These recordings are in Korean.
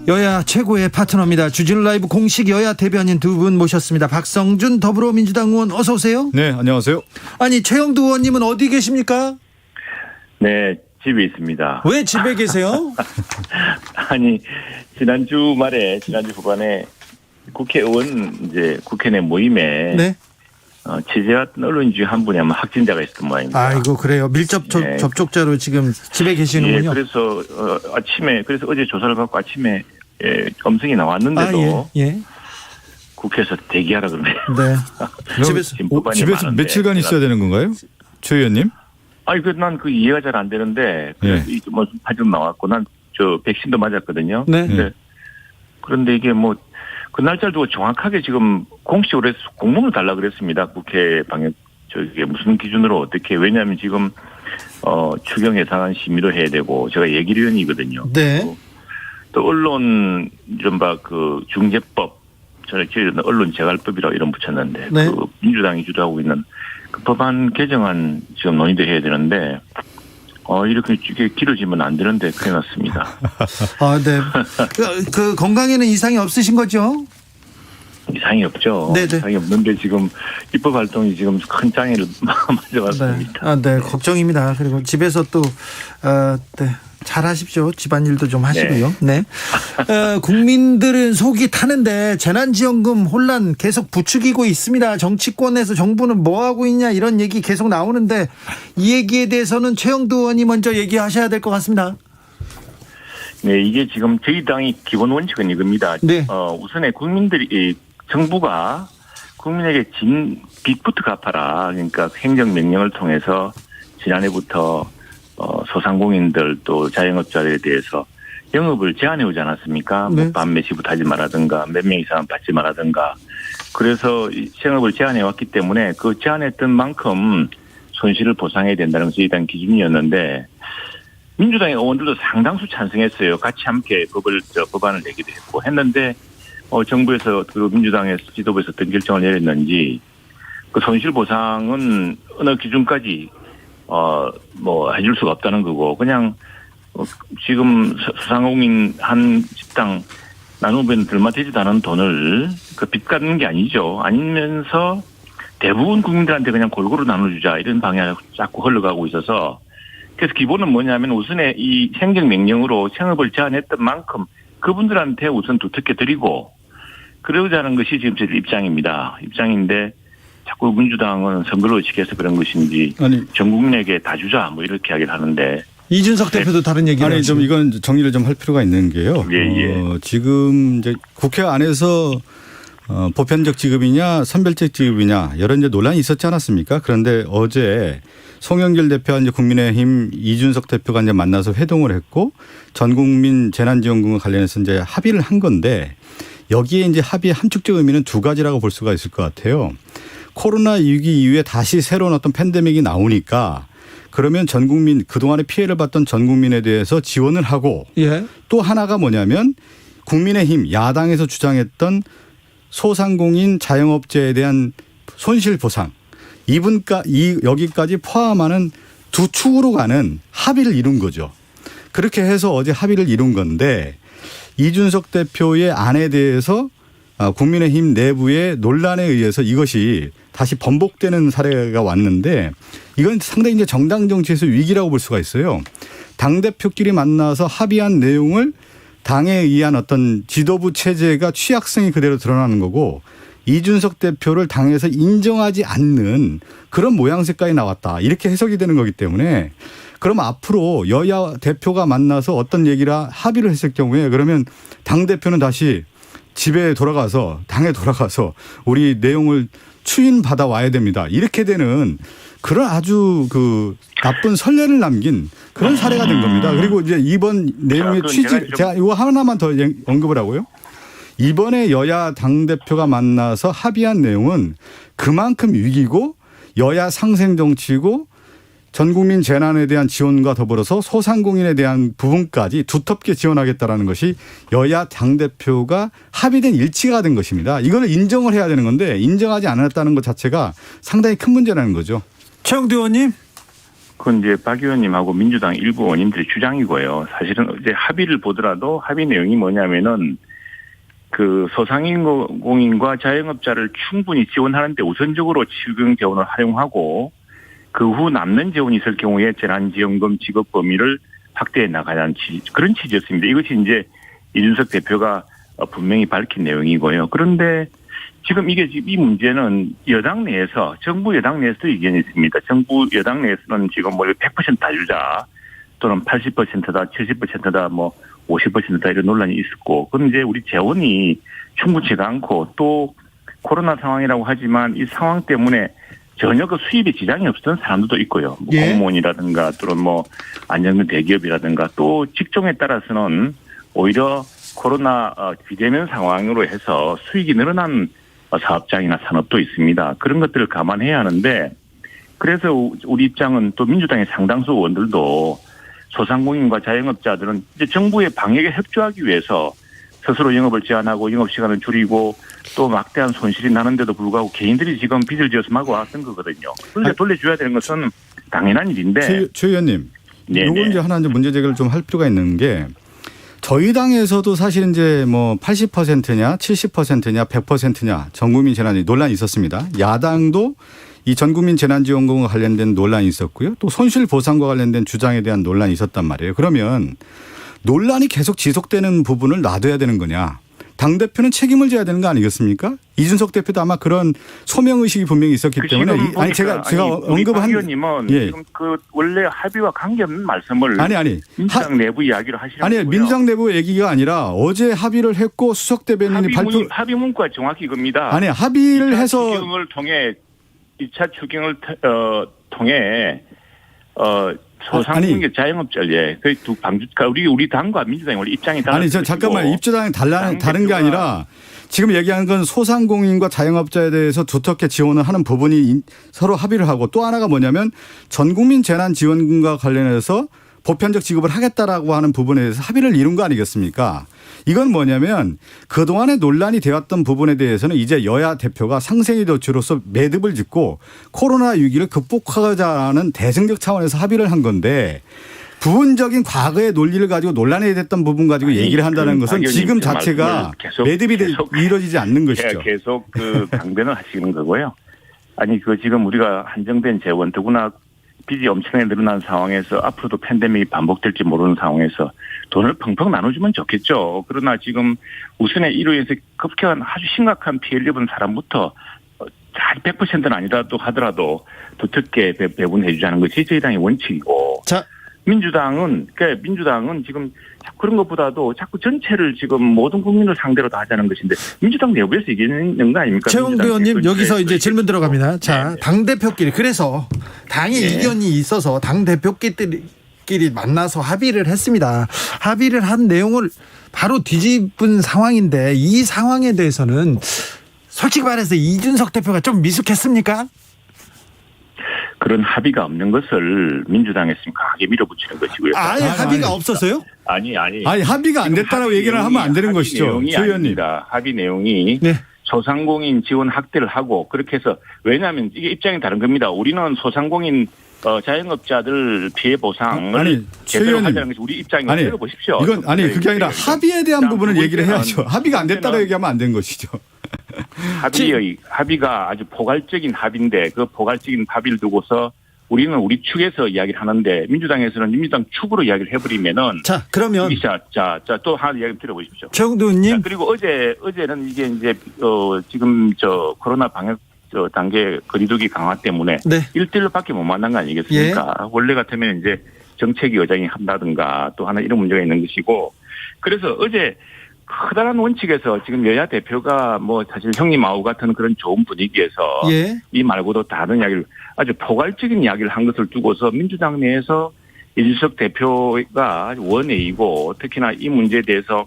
여야 최고의 파트너입니다. 주진우 라이브 공식 여야 대변인 두 분 모셨습니다. 박성준 더불어민주당 의원 어서 오세요. 네, 안녕하세요. 아니 최영두 의원님은 어디 계십니까? 네, 집에 있습니다. 왜 집에 계세요? 아니, 지난주 후반에 국회의원 국회 내 모임에 네. 취재했던 언론인 중에 한 분이 아마 확진자가 있었던 모양입니다. 아이고 그래요. 밀접 네. 접촉자로 지금 집에 계시는군요. 예, 그래서 어제 조사를 받고 아침에 음성이 나왔는데도 예. 국회에서 대기하라 그러네요. 네. 집에서 며칠간 있어야 되는 건가요? 최 의원님? 아니, 난 그 이해가 잘 안 되는데, 그래서 사진 나왔고, 난 백신도 맞았거든요. 네. 그런데 이게 그 날짜를 두고 정확하게 지금 공식으로 해서 공문을 달라 그랬습니다. 국회 방역, 무슨 기준으로 어떻게, 왜냐하면 지금, 추경 예산안 심의도 해야 되고, 제가 예결위원이거든요. 네. 또 언론, 중재법, 저희는 언론재갈법이라고 이름 붙였는데, 네. 그 민주당이 주도하고 있는 그 법안 개정안 지금 논의도 해야 되는데, 이렇게 길어지면 안 되는데 큰일 났습니다. 아, 네. 그 건강에는 이상이 없으신 거죠? 이상이 없죠. 네네. 이상이 없는데 지금 입법 활동이 지금 큰 장애를 맞아왔습니다. 네, 걱정입니다. 그리고 집에서 또 잘하십시오. 집안일도 좀 하시고요. 네. 국민들은 속이 타는데 재난지원금 혼란 계속 부추기고 있습니다. 정치권에서 정부는 뭐 하고 있냐 이런 얘기 계속 나오는데 이 얘기에 대해서는 최영두 의원이 먼저 얘기하셔야 될 것 같습니다. 네, 이게 지금 저희 당이 기본 원칙은 이겁니다. 네. 우선에 정부가 국민에게 진 빚부터 갚아라. 그러니까 행정명령을 통해서 지난해부터 소상공인들 또 자영업자들에 대해서 영업을 제한해 오지 않았습니까? 네. 밤 몇 시부터 하지 말라든가 몇 명 이상 받지 말라든가. 그래서 영업을 제한해 왔기 때문에 그 제한했던 만큼 손실을 보상해야 된다는 것이 일단 기준이었는데 민주당의 의원들도 상당수 찬성했어요. 같이 함께 법안을 내기도 했고 했는데 정부에서 그 민주당의 지도부에서 어떤 결정을 내렸는지 그 손실 보상은 어느 기준까지 해줄 수가 없다는 거고 그냥 지금 소상공인 한 집당 나누면 얼마 되지도 않은 돈을 그 빚 갚는 게 아니죠. 아니면서 대부분 국민들한테 그냥 골고루 나눠주자 이런 방향으로 자꾸 흘러가고 있어서 그래서 기본은 뭐냐면 우선에 이 행정명령으로 생업을 제한했던 만큼 그분들한테 우선 두텁게 드리고 그러자는 것이 지금 제 입장인데 자꾸 민주당은 선거를 지켜서 그런 것인지 전 국민에게 다 주자 이렇게 이야기를 하는데 이준석 대표도 다른 얘기를 아니 좀 이건 정리를 좀 할 필요가 있는 게요. 지금 이제 국회 안에서 보편적 지급이냐 선별적 지급이냐 여러 이제 논란이 있었지 않았습니까? 그런데 어제 송영길 대표와 이제 국민의힘 이준석 대표가 이제 만나서 회동을 했고 전 국민 재난지원금과 관련해서 이제 합의를 한 건데 여기에 이제 합의의 함축적 의미는 두 가지라고 볼 수가 있을 것 같아요. 코로나 위기 이후에 다시 새로운 어떤 팬데믹이 나오니까 그러면 전 국민 그동안에 피해를 봤던 전 국민에 대해서 지원을 하고 또 하나가 뭐냐면 국민의힘 야당에서 주장했던 소상공인 자영업자에 대한 손실 보상 여기까지 포함하는 두 축으로 가는 합의를 이룬 거죠. 그렇게 해서 어제 합의를 이룬 건데 이준석 대표의 안에 대해서 국민의힘 내부의 논란에 의해서 이것이 다시 번복되는 사례가 왔는데 이건 상당히 이제 정당 정치에서 위기라고 볼 수가 있어요. 당대표끼리 만나서 합의한 내용을 당에 의한 어떤 지도부 체제가 취약성이 그대로 드러나는 거고 이준석 대표를 당에서 인정하지 않는 그런 모양새까지 나왔다. 이렇게 해석이 되는 거기 때문에 그럼 앞으로 여야 대표가 만나서 어떤 얘기를 합의를 했을 경우에 그러면 당대표는 다시 집에 돌아가서 당에 돌아가서 우리 내용을 추인받아 와야 됩니다. 이렇게 되는 그런 아주 나쁜 선례를 남긴 그런 사례가 된 겁니다. 그리고 이제 이번 내용의 취지 제가 이거 하나만 더 언급을 하고요. 이번에 여야 당대표가 만나서 합의한 내용은 그만큼 위기고 여야 상생 정치고 전 국민 재난에 대한 지원과 더불어서 소상공인에 대한 부분까지 두텁게 지원하겠다라는 것이 여야 당대표가 합의된 일치가 된 것입니다. 이거는 인정을 해야 되는 건데 인정하지 않았다는 것 자체가 상당히 큰 문제라는 거죠. 최영두 의원님. 그건 이제 박 의원님하고 민주당 일부 의원님들의 주장이고요. 사실은 이제 합의를 보더라도 합의 내용이 뭐냐면은 그 소상공인과 자영업자를 충분히 지원하는데 우선적으로 지금 재원을 활용하고 그 후 남는 재원이 있을 경우에 재난지원금 지급 범위를 확대해 나가자는 그런 취지였습니다. 이것이 이제 이준석 대표가 분명히 밝힌 내용이고요. 그런데 지금 이 문제는 여당 내에서 정부 여당 내에서도 의견이 있습니다. 정부 여당 내에서는 지금 뭐 100%다 주자 또는 80%다 70%다 뭐 50%다 이런 논란이 있었고 그런데 우리 재원이 충분치가 않고 또 코로나 상황이라고 하지만 이 상황 때문에 전혀 그 수입에 지장이 없었던 사람들도 있고요. 뭐 예. 공무원이라든가 또는 뭐 안정된 대기업이라든가 또 직종에 따라서는 오히려 코로나 비대면 상황으로 해서 수익이 늘어난 사업장이나 산업도 있습니다. 그런 것들을 감안해야 하는데 그래서 우리 입장은 또 민주당의 상당수 의원들도 소상공인과 자영업자들은 이제 정부의 방역에 협조하기 위해서 스스로 영업을 제한하고 영업시간을 줄이고 또 막대한 손실이 나는데도 불구하고 개인들이 지금 빚을 지어서 마구 왔던 거거든요. 그런데 돌려줘야 되는 것은 당연한 일인데. 최 의원님, 네네. 요거 이제 하나 이제 문제 제기를 좀 할 필요가 있는 게 저희 당에서도 사실 이제 뭐 80%냐 70%냐 100%냐 전국민 재난이 논란이 있었습니다. 야당도 이 전국민 재난지원금과 관련된 논란이 있었고요. 또 손실보상과 관련된 주장에 대한 논란이 있었단 말이에요. 그러면 논란이 계속 지속되는 부분을 놔둬야 되는 거냐. 당대표는 책임을 져야 되는 거 아니겠습니까? 이준석 대표도 아마 그런 소명의식이 분명히 있었기 때문에. 아니, 제가 언급한. 의원님은 예. 지금 그 원래 합의와 관계없는 말씀을. 아니. 민주당 내부 이야기를 하시는 아니, 거고요. 민주당 내부 얘기가 아니라 어제 합의를 했고 수석 대변인이 합의 문구가 정확히 이겁니다. 아니, 합의를 해서. 추경을 통해 2차 추경을 통해 소상공인 자영업자 그 두 방주가 우리 당과 민주당이 원래 입장이 다른. 아니 저 잠깐만 입주당이 다른 게 아니라 지금 얘기하는 건 소상공인과 자영업자에 대해서 두텁게 지원을 하는 부분이 서로 합의를 하고 또 하나가 뭐냐면 전국민 재난지원금과 관련해서 보편적 지급을 하겠다라고 하는 부분에 대해서 합의를 이룬 거 아니겠습니까? 이건 뭐냐면 그동안에 논란이 되었던 부분에 대해서는 이제 여야 대표가 상생의 조치로서 매듭을 짓고 코로나 위기를 극복하자는 대승적 차원에서 합의를 한 건데 부분적인 과거의 논리를 가지고 논란이 됐던 부분 가지고 얘기를 한다는 것은 지금 자체가 매듭이 이루어지지 않는 것이죠. 계속 그 강변을 하시는 거고요. 아니 그 지금 우리가 한정된 재원 더구나 빚이 엄청나게 늘어난 상황에서 앞으로도 팬데믹이 반복될지 모르는 상황에서 돈을 펑펑 나눠주면 좋겠죠. 그러나 지금 우선에 이로 인해서 급격한 아주 심각한 피해를 입은 사람부터 100%는 아니라도 하더라도 두텁게 배분해 주자는 것이 저희 당의 원칙이고. 자. 민주당은 지금 그런 것보다도 자꾸 전체를 지금 모든 국민을 상대로 다 하자는 것인데 민주당 내부에서 얘기하는 거 아닙니까? 최홍두 의원님 여기서 이제 질문 들어갑니다. 자, 당대표끼리 그래서 당의 이견이 있어서 당대표끼리 만나서 합의를 했습니다. 합의를 한 내용을 바로 뒤집은 상황인데 이 상황에 대해서는 솔직히 말해서 이준석 대표가 좀 미숙했습니까? 그런 합의가 없는 것을 민주당에서 강하게 밀어붙이는 것이고요. 아예 합의가 없었어요? 아니 합의가 안 됐다라고 얘기를 하면 안 되는 것이죠. 최 의원님. 합의 내용이 네. 소상공인 지원 확대를 하고 그렇게 해서 왜냐하면 이게 입장이 다른 겁니다. 우리는 소상공인 자영업자들 피해 보상을 제대로 하자는 것이 우리 입장이고 들어보십시오. 이건 그게 아니라 합의에 대한 부분을 얘기를 해야죠. 합의가 안 됐다고 얘기하면 안 되는 것이죠. 합의가 아주 포괄적인 합의인데 그 포괄적인 합의를 두고서 우리는 우리 축에서 이야기를 하는데 민주당에서는 민주당 축으로 이야기를 해버리면은 자 그러면 또 하나 이야기 들어보십시오. 최홍두 의원님 그리고 어제는 이게 이제 지금 코로나 방역 단계 거리두기 강화 때문에 네. 1대1로밖에 못 만난 거 아니겠습니까? 예. 원래 같으면 이제 정책위 의장이 한다든가 또 하나 이런 문제가 있는 것이고 그래서 어제 커다란 원칙에서 지금 여야 대표가 뭐 사실 형님하고 같은 그런 좋은 분위기에서 이 말고도 다른 이야기를 아주 포괄적인 이야기를 한 것을 두고서 민주당 내에서 이준석 대표가 원외이고 특히나 이 문제에 대해서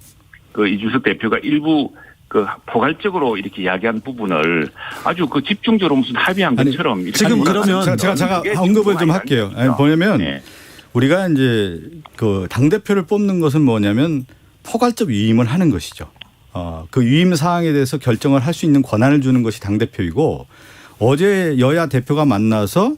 그 이준석 대표가 일부 그 포괄적으로 이렇게 이야기한 부분을 아주 그 집중적으로 무슨 합의한 것처럼 지금 그러면 제가 언급을 좀 할게요. 뭐냐면 우리가 이제 그 당대표를 뽑는 것은 뭐냐면 포괄적 위임을 하는 것이죠. 그 위임 사항에 대해서 결정을 할 수 있는 권한을 주는 것이 당대표이고 어제 여야 대표가 만나서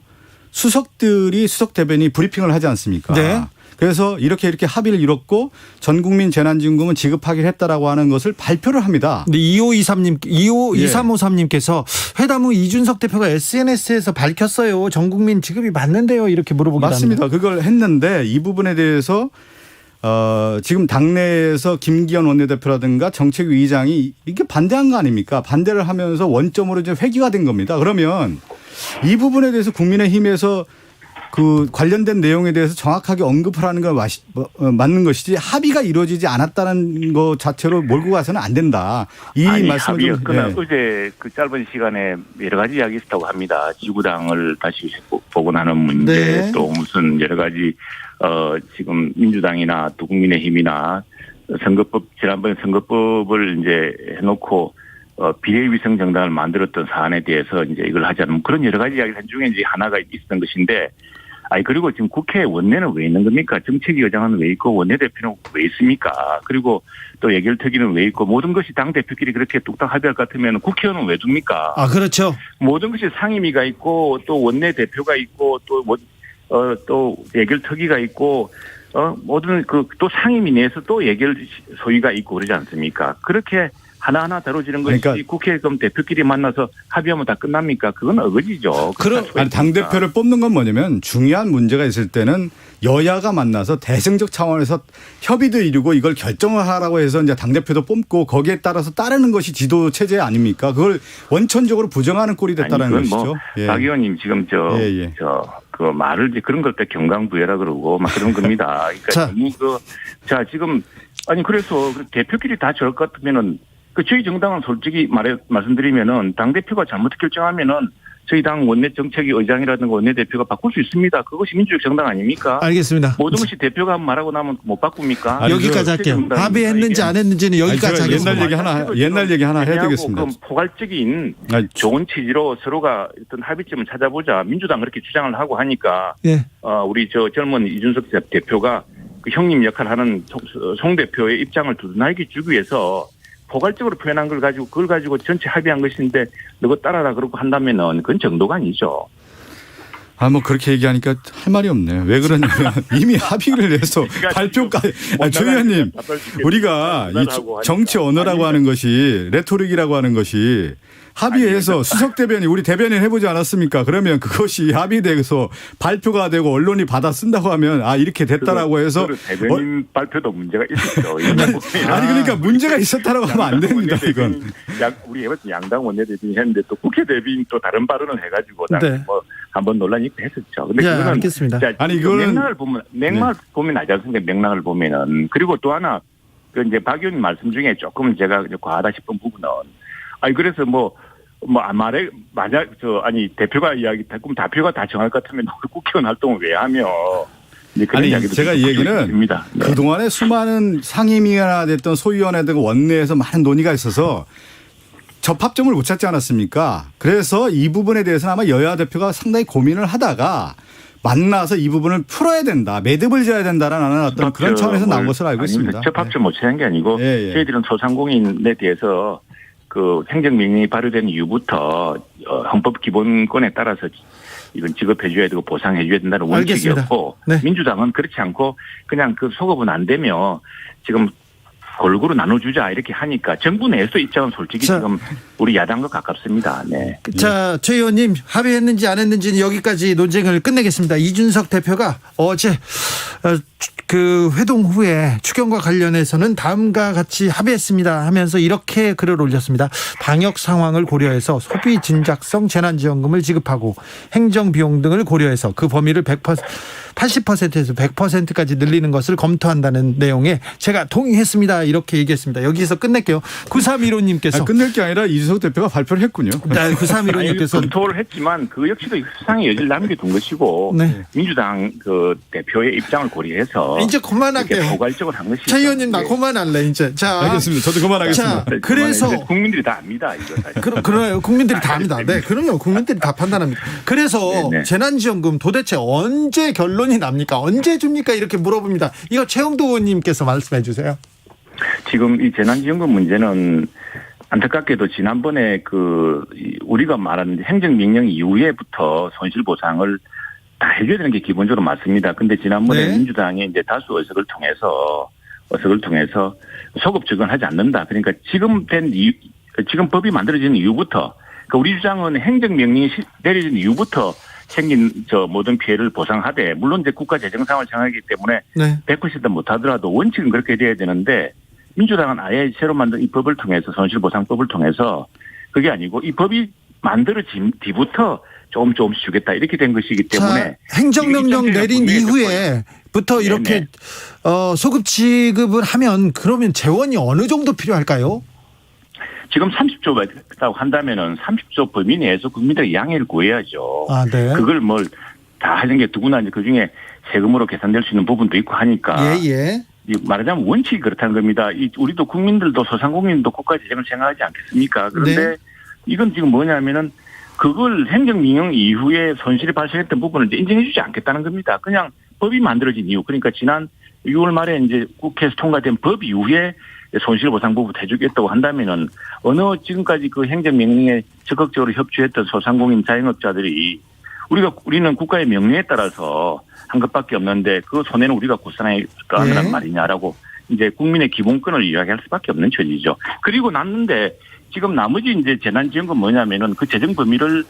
수석들이 수석 대변인이 브리핑을 하지 않습니까? 네. 그래서 이렇게 합의를 이뤘고 전 국민 재난지원금은 지급하기로 했다라고 하는 것을 발표를 합니다. 근데 2353님께서 회담 후 이준석 대표가 SNS에서 밝혔어요. 전 국민 지급이 맞는데요. 이렇게 물어보기도 맞습니다. 합니다. 그걸 했는데 이 부분에 대해서 지금 당내에서 김기현 원내대표라든가 정책위 의장이 이게 반대한 거 아닙니까? 반대를 하면서 원점으로 이제 회귀가 된 겁니다. 그러면 이 부분에 대해서 국민의힘에서 그 관련된 내용에 대해서 정확하게 언급을 하는 건 맞는 것이지 합의가 이루어지지 않았다는 것 자체로 몰고 가서는 안 된다. 이 말씀을 합의였거나 어제 그 짧은 시간에 여러 가지 이야기 있었다고 합니다. 지구당을 다시 복원하는 문제, 네. 또 무슨 여러 가지 지금 민주당이나 또 국민의힘이나 선거법 지난번에 선거법을 이제 해놓고 비례위성 정당을 만들었던 사안에 대해서 이제 이걸 하자는 그런 여러 가지 이야기를 한 중에 이제 하나가 있었던 것인데. 그리고 지금 국회 원내는 왜 있는 겁니까? 정책위 의장은 왜 있고 원내대표는 왜 있습니까? 그리고 또 예결특위는 왜 있고 모든 것이 당대표끼리 그렇게 뚝딱 합의할 것 같으면 국회의원은 왜 둡니까? 그렇죠. 모든 것이 상임위가 있고 또 원내대표가 있고 또 예결특위가 있고 모든 또 상임위 내에서 또 예결 소위가 있고 그러지 않습니까? 그렇게 하나하나 다뤄지는 것이 그러니까 국회 그럼 대표끼리 만나서 합의하면 다 끝납니까? 그건 어거지죠. 당대표를 뽑는 건 뭐냐면 중요한 문제가 있을 때는 여야가 만나서 대승적 차원에서 협의도 이루고 이걸 결정을 하라고 해서 이제 당대표도 뽑고 거기에 따라서 따르는 것이 지도 체제 아닙니까? 그걸 원천적으로 부정하는 꼴이 됐다는 것이죠. 박 의원님 지금 그 말을 그런 걸 때 경강부회라 그러고 막 그런 겁니다. 그러니까 지금 그래서 대표끼리 다 저럴 것 같으면은 저희 정당은 솔직히 말씀드리면은 당대표가 잘못 결정하면은 저희 당 원내 정책위 의장이라든가 원내대표가 바꿀 수 있습니다. 그것이 민주주의 정당 아닙니까? 알겠습니다. 모든 것이 대표가 말하고 나면 못 바꿉니까? 여기까지 할게요. 합의했는지 안 했는지는 여기까지 하겠습니다. 옛날 얘기 하나 해야 되겠습니다. 그럼 포괄적인 좋은 취지로 서로가 어떤 합의점을 찾아보자. 민주당 그렇게 주장을 하고 하니까 우리 젊은 이준석 대표가 그 형님 역할하는 송 대표의 입장을 두둔하게 주기 위해서 포괄적으로 표현한 그걸 가지고 전체 합의한 것인데 너가 따라라 그러고 한다면은 그건 정도가 아니죠. 그렇게 얘기하니까 할 말이 없네요. 왜 그러냐면 이미 합의를 해서 발표까지. 조 의원님, 우리가 이 정치 언어라고 하는 것이 레토릭이라고 하는 것이 합의해서 수석 대변인 우리 대변인 해보지 않았습니까? 그러면 그것이 합의돼서 발표가 되고 언론이 받아 쓴다고 하면 이렇게 됐다라고 해서 대변인 발표도 문제가 있었죠. 그러니까 문제가 있었다라고 하면 안 됩니다. 이건 우리 양당 원내대변인 했는데 또 국회 대변인 또 다른 발언을 해가지고 한번 논란이 했었죠. 근데 그거는 알겠습니다. 이거는 맥락을 보면 알지 않습니까? 맥락을 보면은 그리고 또 하나 이제 박 의원님 말씀 중에 조금 제가 과하다 싶은 부분은. 그래서 만약 대표가 이야기, 그럼 대표가 다 정할 것 같으면 국회의원 활동을 왜 하며. 제가 이 얘기는 그동안에 수많은 상임위가 됐던 소위원회 등 원내에서 많은 논의가 있어서 접합점을 못 찾지 않았습니까? 그래서 이 부분에 대해서는 아마 여야 대표가 상당히 고민을 하다가 만나서 이 부분을 풀어야 된다. 매듭을 지어야 된다라는 어떤 그런 차원에서 나온 것으로 알고 있습니다. 접합점 못 찾은 게 아니고 저희들은 소상공인에 대해서 그 행정명령이 발효된 이후부터 헌법기본권에 따라서 이건 지급해줘야 되고 보상해줘야 된다는 원칙이었고 민주당은 그렇지 않고 그냥 그 소급은 안 되며 지금 골고루 나눠주자 이렇게 하니까 정부 내에서 입장은 솔직히 지금 우리 야당과 가깝습니다. 네. 최 의원님 합의했는지 안 했는지는 여기까지 논쟁을 끝내겠습니다. 이준석 대표가 어제 그 회동 후에 추경과 관련해서는 다음과 같이 합의했습니다 하면서 이렇게 글을 올렸습니다. 방역 상황을 고려해서 소비 진작성 재난지원금을 지급하고 행정비용 등을 고려해서 그 범위를 80%에서 100%까지 늘리는 것을 검토한다는 내용에 제가 동의했습니다. 이렇게 얘기했습니다. 여기서 끝낼게요. 9315님께서. 끝낼 게 아니라 이준석 대표가 발표를 했군요. 네, 9315님께서. 검토를 했지만 그 역시도 수상의 여지를 남겨둔 것이고 민주당 그 대표의 입장을 고려해서 이제 그만할게요. 포괄적으로 한 것이죠. 최 의원님 나 그만할래 이제. 알겠습니다. 저도 그만하겠습니다. 그래서 국민들이 다 압니다. 이거 그래요. 국민들이 다 압니다. 네, 그럼요. 국민들이 다 판단합니다. 그래서 재난지원금 도대체 언제 결론이 납니까? 언제 줍니까? 이렇게 물어봅니다. 이거 최영도 의원님께서 말씀해 주세요. 지금 이 재난지원금 문제는 안타깝게도 지난번에 우리가 말하는 행정명령 이후에부터 손실보상을 다 해결되는 게 기본적으로 맞습니다. 근데 지난번에 네. 민주당이 이제 다수 의석을 통해서 소급 적용하지 않는다. 그러니까 지금 법이 만들어진 이후부터, 그러니까 우리 주장은 행정명령이 내려진 이후부터 생긴 모든 피해를 보상하되, 물론 이제 국가 재정 상황을 정하기 때문에 네. 100% 못하더라도 원칙은 그렇게 돼야 되는데, 민주당은 아예 새로 만든 이 법을 통해서, 손실보상법을 통해서 그게 아니고 이 법이 만들어진 뒤부터 조금씩 주겠다 이렇게 된 것이기 때문에, 자, 행정명령 내린 이후에부터 이렇게 소급 지급을 하면 그러면 재원이 어느 정도 필요할까요? 지금 30조가 한다면은 30조 범위 내에서 국민들의 양해를 구해야죠. 아, 네. 그걸 뭘 다 하는 게 누구나 이제 그 중에 세금으로 계산될 수 있는 부분도 있고 하니까. 예. 말하자면 원칙이 그렇다는 겁니다. 우리도 국민들도 소상공인도 국가 재정을 생각하지 않겠습니까? 그런데 네. 이건 지금 뭐냐면은 그걸 행정명령 이후에 손실이 발생했던 부분을 이제 인정해주지 않겠다는 겁니다. 그냥 법이 만들어진 이후, 그러니까 지난 6월 말에 이제 국회에서 통과된 법 이후에 손실보상부터 해주겠다고 한다면은 지금까지 그 행정명령에 적극적으로 협조했던 소상공인 자영업자들이 우리는 국가의 명령에 따라서 한 것밖에 없는데 그 손해는 우리가 고스란히 하느란 말이냐라고 이제 국민의 기본권을 이야기할 수밖에 없는 처지죠. 그리고 났는데 지금 나머지 이제 재난지원금 뭐냐면은 그 재정 범위를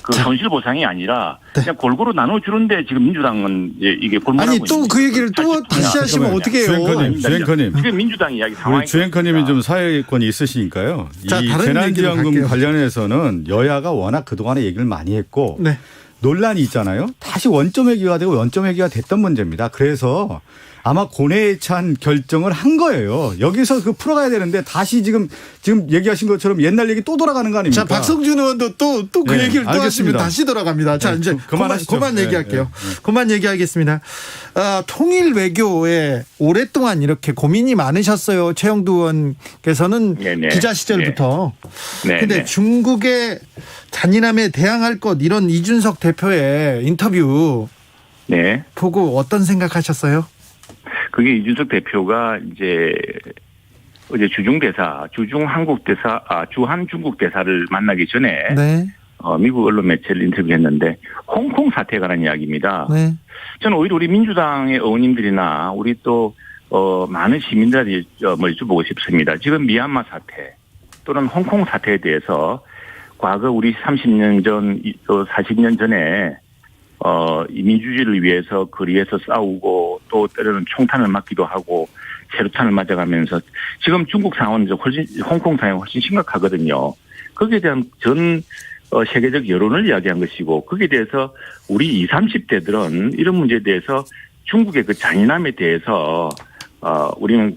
그 손실보상이 아니라 그냥 골고루 나눠주는데 지금 민주당은 이게 골몰하고 아니 또 그 얘기를 또 다시 하시면 어떻게 해요? 주앵커님. 지금 민주당 이야기 상황이. 주앵커님이 좀 사회권이 있으시니까요. 자, 이 다른 재난지원금 관련해서는 여야가 워낙 그동안에 얘기를 많이 했고 네. 논란이 있잖아요. 다시 원점 회귀가 되고 원점 회귀가 됐던 문제입니다. 그래서 아마 고뇌에 찬 결정을 한 거예요. 여기서 그 풀어가야 되는데 다시 지금 얘기하신 것처럼 옛날 얘기 또 돌아가는 거 아닙니까? 자, 박성준 의원도 또 그 네, 얘기를 또 하시면 알겠습니다. 다시 돌아갑니다. 자, 네, 이제 그만하시죠. 그만 얘기할게요. 네. 그만 얘기하겠습니다. 통일 외교에 오랫동안 이렇게 고민이 많으셨어요. 최영두 의원께서는 네네. 기자 시절부터. 네. 근데 네. 중국의 잔인함에 대항할 것 이런 이준석 대표의 인터뷰 네. 보고 어떤 생각하셨어요? 그게 이준석 대표가 이제 어제 주한 중국 대사를 만나기 전에 네. 미국 언론 매체를 인터뷰했는데 홍콩 사태에 관한 이야기입니다. 네. 저는 오히려 우리 민주당의 의원님들이나 우리 또 많은 시민들한테 여쭤보고 싶습니다. 지금 미얀마 사태 또는 홍콩 사태에 대해서 과거 우리 30년 전, 40년 전에 이 민주주의를 위해서 거리에서 싸우고 또 때로는 총탄을 맞기도 하고 세로탄을 맞아가면서 지금 중국 상황은 홍콩 상황이 훨씬 심각하거든요. 거기에 대한 전 세계적 여론을 이야기한 것이고 거기에 대해서 우리 20, 30대들은 이런 문제에 대해서 중국의 그 잔인함에 대해서 우리는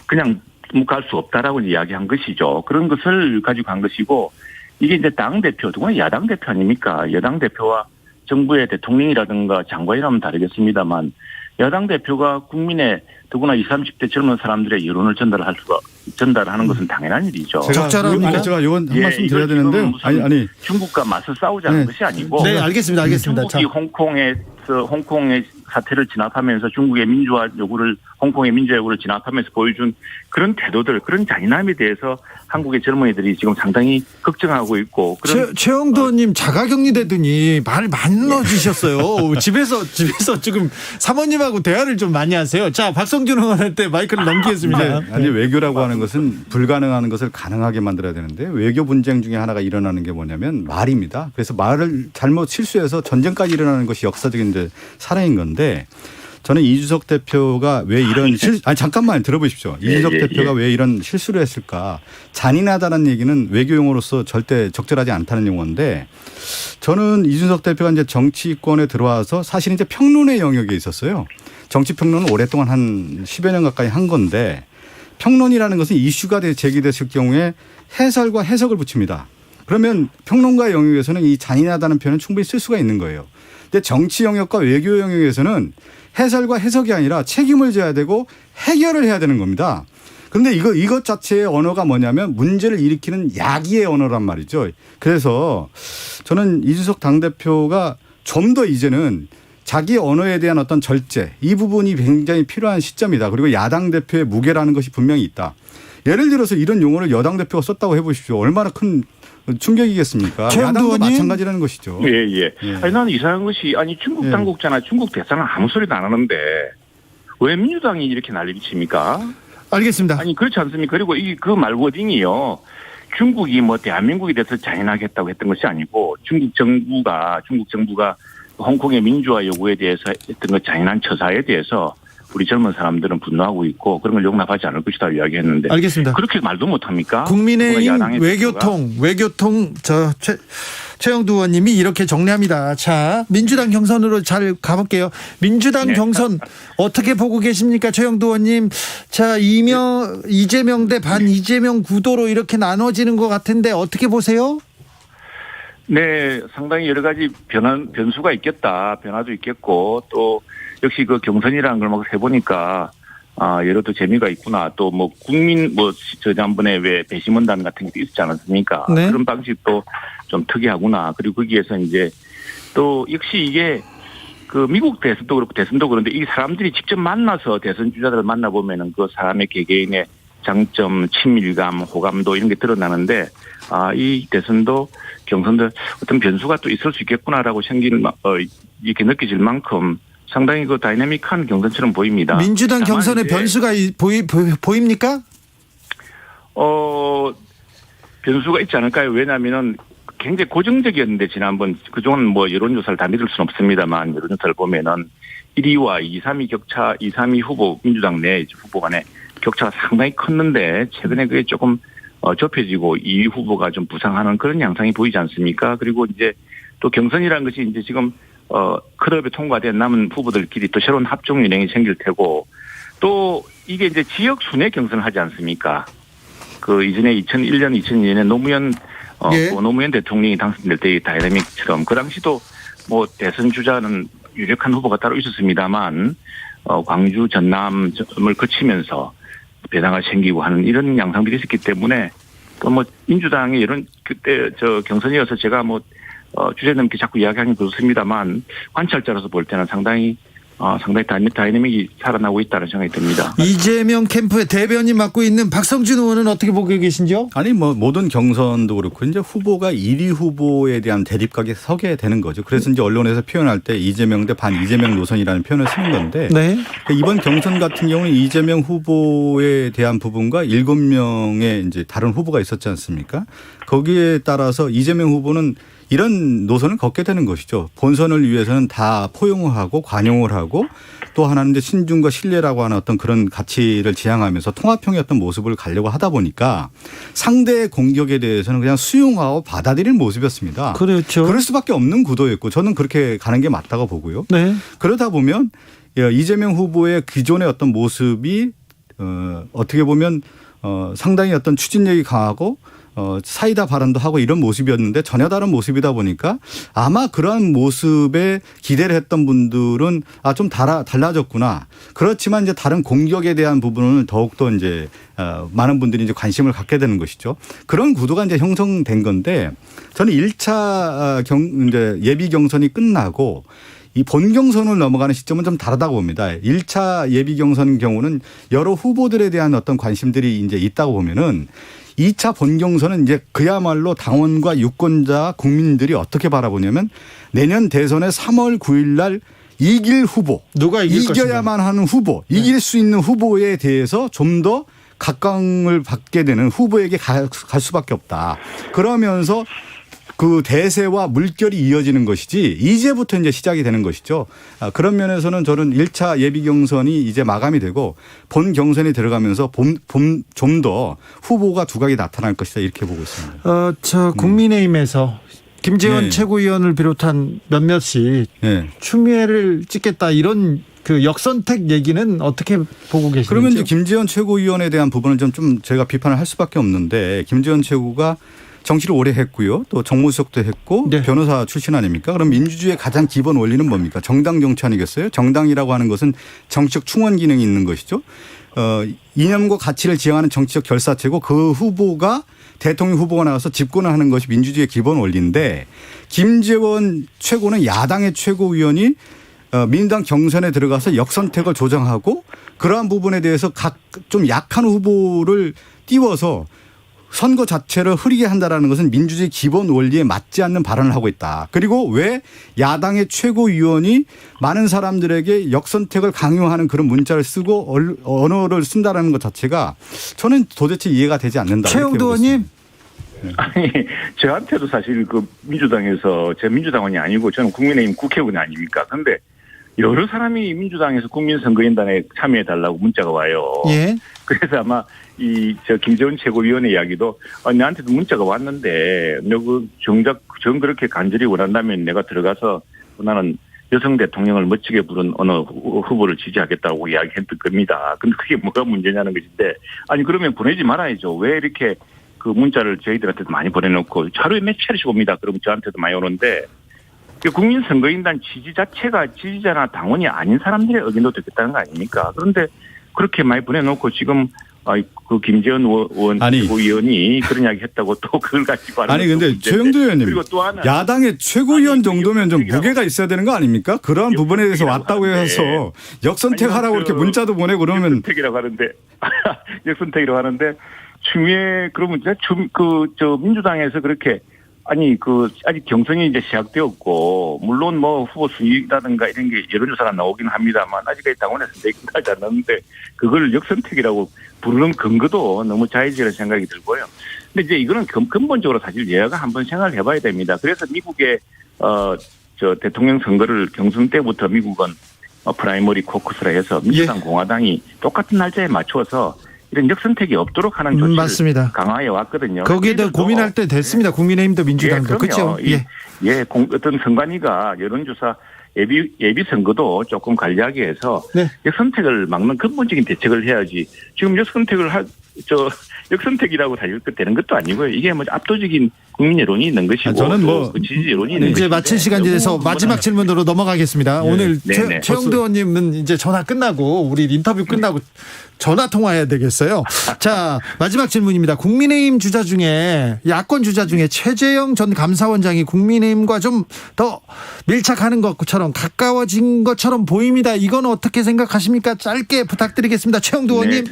그냥 묵할 수 없다라고 이야기한 것이죠. 그런 것을 가지고 간 것이고 이게 이제 당대표, 누구나 야당 대표 아닙니까? 여당 대표와 정부의 대통령이라든가 장관이라면 다르겠습니다만 여당 대표가 국민의 더구나 20, 30대 젊은 사람들의 여론을 전달하는 것은 당연한 일이죠. 제가 요건 한 말씀 드려야 되는데 아니 중국과 맞서 싸우자는 것이 아니고 네, 알겠습니다. 중국이 홍콩의 사태를 진압하면서 중국의 민주화 요구를 홍콩의 민주화 요구를 진압하면서 보여준 그런 태도들, 그런 잔인함에 대해서 한국의 젊은이들이 지금 상당히 걱정하고 있고. 최영도 의원님 자가격리되더니 말을 많이 넣어주셨어요. 집에서 지금 사모님하고 대화를 좀 많이 하세요. 자, 박성준 의원한테 마이크를 넘기겠습니다. 아니 외교라고 하는 것은 불가능한 것을 가능하게 만들어야 되는데 외교 분쟁 중에 하나가 일어나는 게 뭐냐면 말입니다. 그래서 말을 잘못 실수해서 전쟁까지 일어나는 것이 역사적인 사례인 건데 저는 이준석 대표가 왜 이런 잠깐만 들어보십시오. 이준석 대표가 왜 이런 실수를 했을까? 잔인하다는 얘기는 외교용어로서 절대 적절하지 않다는 용어인데 저는 이준석 대표가 이제 정치권에 들어와서 사실 이제 평론의 영역에 있었어요. 정치 평론은 오랫동안 한 10여 년 가까이 한 건데 평론이라는 것은 이슈가 제기됐을 경우에 해설과 해석을 붙입니다. 그러면 평론가 영역에서는 이 잔인하다는 표현은 충분히 쓸 수가 있는 거예요. 근데 정치 영역과 외교 영역에서는 해설과 해석이 아니라 책임을 져야 되고 해결을 해야 되는 겁니다. 그런데 이것 자체의 언어가 뭐냐면 문제를 일으키는 야기의 언어란 말이죠. 그래서 저는 이준석 당대표가 좀 더 이제는 자기 언어에 대한 어떤 절제 이 부분이 굉장히 필요한 시점이다. 그리고 야당 대표의 무게라는 것이 분명히 있다. 예를 들어서 이런 용어를 여당 대표가 썼다고 해보십시오. 얼마나 큰 충격이겠습니까? 최영두 야당도 의원님? 마찬가지라는 것이죠. 예, 예. 예. 아니, 나는 이상한 것이, 아니, 중국 예. 당국자나 중국 대사는 아무 소리도 안 하는데, 왜 민주당이 이렇게 난리를 칩니까? 알겠습니다. 아니, 그렇지 않습니까? 그리고 그 말워딩이요. 중국이 뭐 대한민국에 대해서 잔인하겠다고 했던 것이 아니고, 중국 정부가 홍콩의 민주화 요구에 대해서 했던 그 잔인한 처사에 대해서 우리 젊은 사람들은 분노하고 있고 그런 걸 용납하지 않을 것이다 이야기했는데 알겠습니다. 그렇게 말도 못합니까? 국민의힘 야당의 외교통 최영두 의원님이 이렇게 정리합니다. 자, 민주당 경선으로 잘 가볼게요. 민주당 네. 경선 어떻게 보고 계십니까, 최영두 의원님? 자, 이재명 대 반 이재명 구도로 이렇게 나눠지는 것 같은데 어떻게 보세요? 네, 상당히 여러 가지 변수가 있겠다. 변화도 있겠고 또 역시 그 경선이라는 걸 막 해보니까 여러 또 재미가 있구나. 또 뭐 지난번에 왜 배심원단 같은 게 있었지 않았습니까? 네. 그런 방식도 좀 특이하구나. 그리고 거기에서 이제 또 역시 이게 그 미국 대선도 그렇고 대선도 그런데 이 사람들이 직접 만나서 대선 주자들을 만나보면은 그 사람의 개개인의 장점, 친밀감, 호감도 이런 게 드러나는데 이 대선도 경선도 어떤 변수가 또 있을 수 있겠구나라고 이렇게 느껴질 만큼 상당히 그 다이내믹한 경선처럼 보입니다. 민주당 경선에 변수가 보입니까? 변수가 있지 않을까요? 왜냐하면은 굉장히 고정적이었는데 지난번 그동안 뭐 여론조사를 다 믿을 수는 없습니다만 여론조사를 보면은 1위와 2, 3위 격차, 2, 3위 후보 민주당 내 후보 간의 격차가 상당히 컸는데 최근에 그게 조금 좁혀지고 2위 후보가 좀 부상하는 그런 양상이 보이지 않습니까? 그리고 이제 또 경선이라는 것이 이제 지금 클럽에 통과된 남은 후보들끼리 또 새로운 합종 유행이 생길 테고 또 이게 이제 지역 순회 경선을 하지 않습니까? 그 이전에 2001년, 2002년에 노무현 대통령이 당선될 때의 다이내믹처럼 그 당시도 뭐 대선 주자는 유력한 후보가 따로 있었습니다만 광주, 전남을 거치면서 배당을 생기고 하는 이런 양상들이 있었기 때문에 또 뭐 민주당이 이런 그때 경선이어서 제가 뭐 주제 넘게 자꾸 이야기하는 게 그렇습니다만 관찰자로서 볼 때는 상당히 다이내믹이 살아나고 있다는 생각이 듭니다. 이재명 캠프의 대변인 맡고 있는 박성준 의원은 어떻게 보고 계신지요? 아니 뭐 모든 경선도 그렇고 이제 후보가 1위 후보에 대한 대립각에 서게 되는 거죠. 그래서 이제 언론에서 표현할 때 이재명 대 반 이재명 노선이라는 표현을 쓰는 건데 네. 이번 경선 같은 경우는 이재명 후보에 대한 부분과 7명의 이제 다른 후보가 있었지 않습니까? 거기에 따라서 이재명 후보는 이런 노선을 걷게 되는 것이죠. 본선을 위해서는 다 포용을 하고 관용을 하고 또 하나는 이제 신중과 신뢰라고 하는 어떤 그런 가치를 지향하면서 통합형의 어떤 모습을 가려고 하다 보니까 상대의 공격에 대해서는 그냥 수용하고 받아들이는 모습이었습니다. 그렇죠. 그럴 수밖에 없는 구도였고 저는 그렇게 가는 게 맞다고 보고요. 네. 그러다 보면 이재명 후보의 기존의 어떤 모습이 어떻게 보면 상당히 어떤 추진력이 강하고 사이다 발언도 하고 이런 모습이었는데 전혀 다른 모습이다 보니까 아마 그러한 모습에 기대를 했던 분들은 좀 달라졌구나. 그렇지만 이제 다른 공격에 대한 부분은 더욱더 이제 많은 분들이 이제 관심을 갖게 되는 것이죠. 그런 구도가 이제 형성된 건데 저는 1차 이제 예비 경선이 끝나고 이 본 경선을 넘어가는 시점은 좀 다르다고 봅니다. 1차 예비 경선 경우는 여러 후보들에 대한 어떤 관심들이 이제 있다고 보면은 2차 본 경선은 이제 그야말로 당원과 유권자 국민들이 어떻게 바라보냐면 내년 대선의 3월 9일 날 이길 후보, 누가 이겨야만 하는 후보, 이길 수 있는 후보에 대해서 좀 더 각광을 받게 되는 후보에게 갈 수밖에 없다. 그러면서 그 대세와 물결이 이어지는 것이지 이제부터 이제 시작이 되는 것이죠. 그런 면에서는 저는 1차 예비 경선이 이제 마감이 되고 본 경선이 들어가면서 좀 더 후보가 두각이 나타날 것이다 이렇게 보고 있습니다. 국민의힘에서 김재원 네. 최고위원을 비롯한 몇몇이 네. 추미애를 찍겠다 이런 그 역선택 얘기는 어떻게 보고 계시는지요? 그러면 이제 김재원 최고위원에 대한 부분은 좀 제가 비판을 할 수밖에 없는데 김재원 최고가 정치를 오래 했고요. 또 정무수석도 했고 네. 변호사 출신 아닙니까? 그럼 민주주의의 가장 기본 원리는 뭡니까? 정당 정치 아니겠어요? 정당이라고 하는 것은 정치적 충원 기능이 있는 것이죠. 이념과 가치를 지향하는 정치적 결사체고 그 후보가 대통령 후보가 나와서 집권을 하는 것이 민주주의의 기본 원리인데 김재원 최고는 야당의 최고위원이 민주당 경선에 들어가서 역선택을 조정하고 그러한 부분에 대해서 각 좀 약한 후보를 띄워서 선거 자체를 흐리게 한다라는 것은 민주주의 기본 원리에 맞지 않는 발언을 하고 있다. 그리고 왜 야당의 최고위원이 많은 사람들에게 역선택을 강요하는 그런 문자를 쓰고 언어를 쓴다라는 것 자체가 저는 도대체 이해가 되지 않는다. 최영도 의원님. 아니, 저한테도 사실 그 민주당에서 제 민주당원이 아니고 저는 국민의힘 국회의원 아닙니까? 근데 여러 사람이 민주당에서 국민선거인단에 참여해달라고 문자가 와요. 예. 그래서 아마 김재원 최고위원의 이야기도 나한테도 문자가 왔는데 너 정작 전 그렇게 간절히 원한다면 내가 들어가서 나는 여성 대통령을 멋지게 부른 어느 후보를 지지하겠다고 이야기했던 겁니다. 근데 그게 뭐가 문제냐는 것인데 아니 그러면 보내지 말아야죠. 왜 이렇게 그 문자를 저희들한테도 많이 보내놓고 하루에 몇 차례씩 옵니다. 그러면 저한테도 많이 오는데 국민선거인단 지지 자체가 지지자나 당원이 아닌 사람들의 의견도 듣겠다는 거 아닙니까? 그런데 그렇게 많이 보내놓고 지금 그 김재원 최고위원이 그런 이야기 했다고 또 그걸 가지고 아니 근데 최영도 의원님 그리고 또 하나 야당의 최고위원 정도면 좀 무게가 있어야 되는 거 아닙니까? 그러한 부분에 대해서 왔다고 해서 역선택하라고 이렇게 문자도 보내고 그러면 역선택이라고 하는데 역선택이라고 하는데 추미애 그러면 저 민주당에서 그렇게 아니 아직 경선이 이제 시작되었고 물론 뭐 후보 순위라든가 이런 게 여론조사가 나오긴 합니다만 아직까지 당원에서 내기하지 않았는데 그걸 역선택이라고 부르는 근거도 너무 자의적이라는 생각이 들고요. 근데 이제 이거는 근본적으로 사실 여야가 한번 생각을 해봐야 됩니다. 그래서 미국의 대통령 선거를 경선 때부터 미국은 프라이머리 코커스라 해서 민주당 공화당이 똑같은 날짜에 맞춰서 이런 역선택이 없도록 하는 조치를 맞습니다. 강화해 왔거든요. 거기에 대해 고민할 때 됐습니다. 국민의힘도 민주당도. 그렇죠. 어떤 선관위가 여론조사 예비 선거도 조금 관리하게 해서 역선택을 막는 근본적인 대책을 해야지. 지금 역선택이라고 사실 되는 것도 아니고요. 이게 뭐 압도적인 국민 여론이 있는 것이고 저는 뭐 지지 여론이 있는 이제 마칠 시간이 돼서 마지막 질문으로 넘어가겠습니다. 오늘 최영도 의원님은 이제 전화 끝나고 우리 인터뷰 끝나고 전화 통화해야 되겠어요. 자, 마지막 질문입니다. 국민의힘 주자 중에 야권 주자 중에 최재형 전 감사원장이 국민의힘과 좀 더 밀착하는 것처럼 가까워진 것처럼 보입니다. 이건 어떻게 생각하십니까? 짧게 부탁드리겠습니다. 최영도 의원님.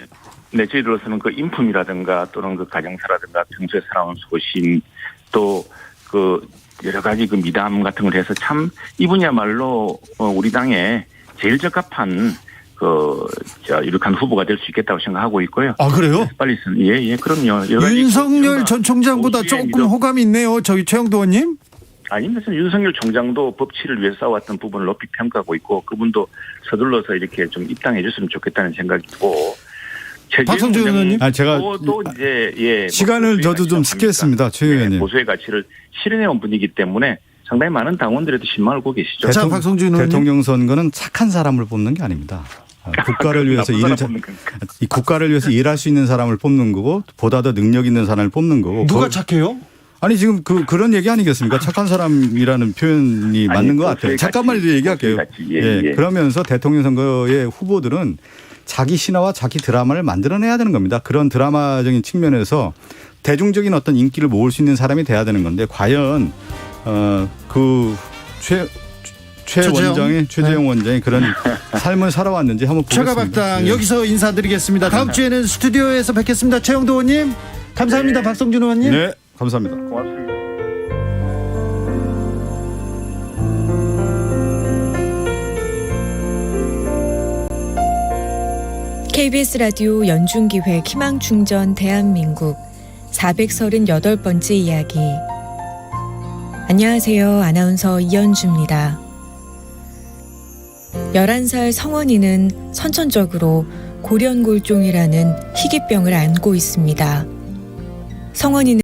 네, 저희들로서는 그 인품이라든가 또는 그 가정사라든가 평소에 살아온 소신 또 그 여러 가지 그 미담 같은 걸 해서 참 이분이야말로 우리 당에 제일 적합한 유력한 후보가 될 수 있겠다고 생각하고 있고요. 아, 그래요? 빨리 예, 그럼요. 윤석열 전 총장보다 조금 호감이 있네요. 저기 최영도 의원님. 아닙니다. 윤석열 총장도 법치를 위해서 싸웠던 부분을 높이 평가하고 있고 그분도 서둘러서 이렇게 좀 입당해 줬으면 좋겠다는 생각이고. 박성준 의원님. 제가 또 이제 시간을 저도 좀 스케했습니다. 최 의원님. 보수의 가치를 실현해온 분이기 때문에 상당히 많은 당원들에도 신망을 보고 계시죠. 자, 박성준 의원님. 대통령 선거는 착한 사람을 뽑는 게 아닙니다. 국가를 위해서 국가를 위해서 일할 수 있는 사람을 뽑는 거고 보다 더 능력 있는 사람을 뽑는 거고. 누가 착해요? 아니 지금 그런 얘기 아니겠습니까? 착한 사람이라는 표현이 맞는 것 같아요. 잠깐만 얘기할게요. 그러면서 대통령 선거의 후보들은 자기 신화와 자기 드라마를 만들어내야 되는 겁니다. 그런 드라마적인 측면에서 대중적인 어떤 인기를 모을 수 있는 사람이 돼야 되는 건데 과연 최재형 원장이 그런 삶을 살아왔는지 한번 보겠습니다. 최가박당 여기서 인사드리겠습니다. 다음 주에는 스튜디오에서 뵙겠습니다. 최영도 의원님 감사합니다. 박성준 의원님. 네, 감사합니다. 고맙습니다. KBS 라디오 연중기획 희망충전 대한민국 438번째 이야기. 안녕하세요. 아나운서 이연주입니다. 11살 성원이는 선천적으로 고련골종이라는 희귀병을 앓고 있습니다. 성원이는